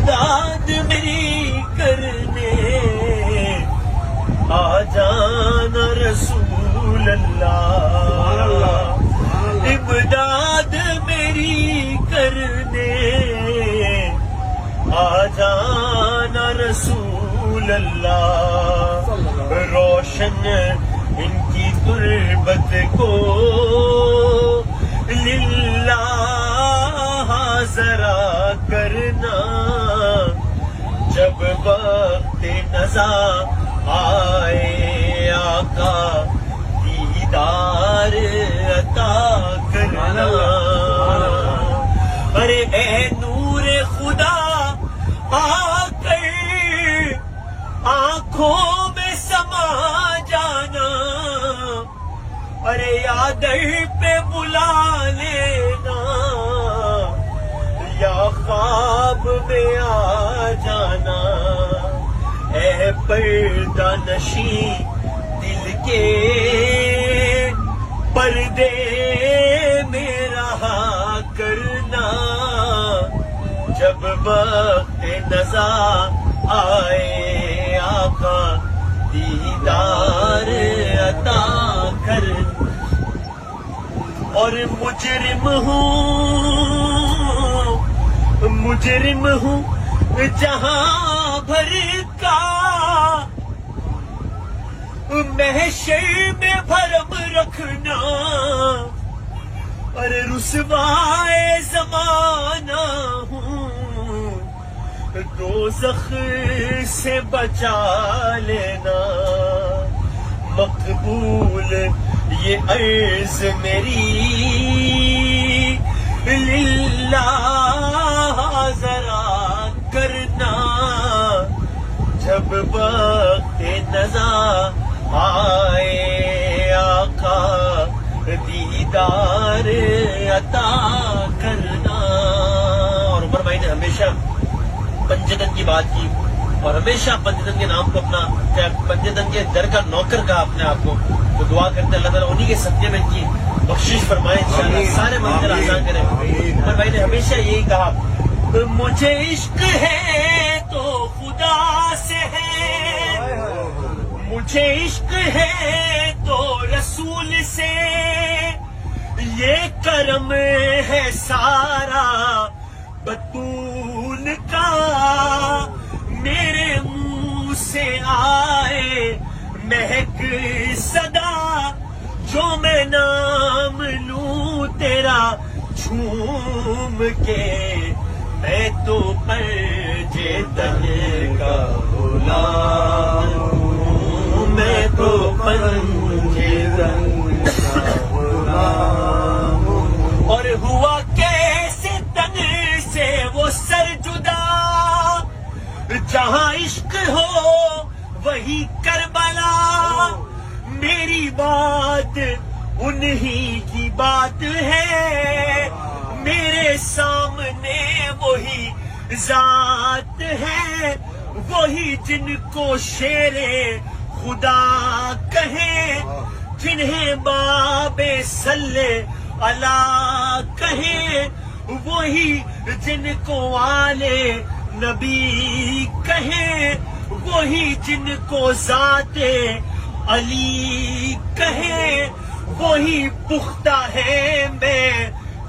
امداد میری کرنے آ جانا رسول اللہ، امداد میری کرنے آ جانا رسول اللہ، روشن ان کی تربت کو للہ ذرا کرنا، جب وقت نزا آئے آقا دیدار عطا کرنا۔ ارے اے نور خدا آ کر آنکھوں میں سما جانا، ارے یا در پہ بلا لینا یا خواب میں آ جانا، اے پردہ نشیں دل کے پردے میں رہا کرنا، جب وقت نزا آئے آقا دیدار عطا کرنا۔ اور مجرم ہوں جہاں بھر کا، محشر میں بھرم رکھنا، ارے رسوائے زمانہ ہوں دوزخ سے بچا لینا، مقبول یہ عرض میری للہ ذرا کرنا، جب وقت نزا آئے آقا دیدار عطا کرنا۔ اور عمر بھائی نے ہمیشہ پنجتن کی بات کی اور ہمیشہ پنجتن کے نام کو اپنا پنجتن کے در کا نوکر کہا اپنے آپ کو، تو دعا کرتے اللہ تعالیٰ انہی کے صدقے میں ان کی بخشش فرمائے انشاءاللہ، سارے منزل آسان کریں۔ عمر بھائی نے ہمیشہ یہی کہا، مجھے عشق ہے تو خدا سے ہے، مجھے عشق ہے تو رسول سے، یہ کرم ہے سارا بطول کا، میرے منہ سے آئے مہک صدا، جو میں نام لوں تیرا جھوم کے، میں تو پنجے تن کا غلام ہوں، میں تو پنجے تن کا غلام ہوں۔ اور ہوا کیسے تن سے وہ سر جدا، جہاں عشق ہو وہی کربلا، میری بات انہی کی بات ہے، میرے سامنے وہی ذات ہے، وہی جن کو شیر خدا کہیں، جنہیں باب صلی اللہ کہیں، وہی جن کو آلے نبی کہیں، وہی جن کو ذات علی کہیں، وہی پختہ ہے میں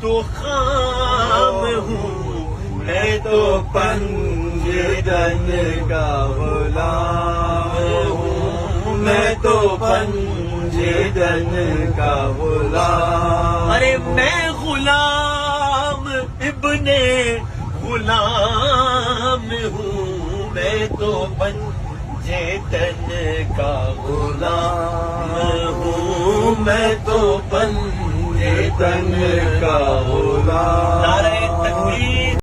تو خام ہوں، میں تو پنجتن کا غلام ہوں، میں تو پنجتن کا غلام۔ ارے میں غلام ابن غلام ہوں، میں تو پنجتن کا غلام ہوں، میں تو پنجتن کا غلام۔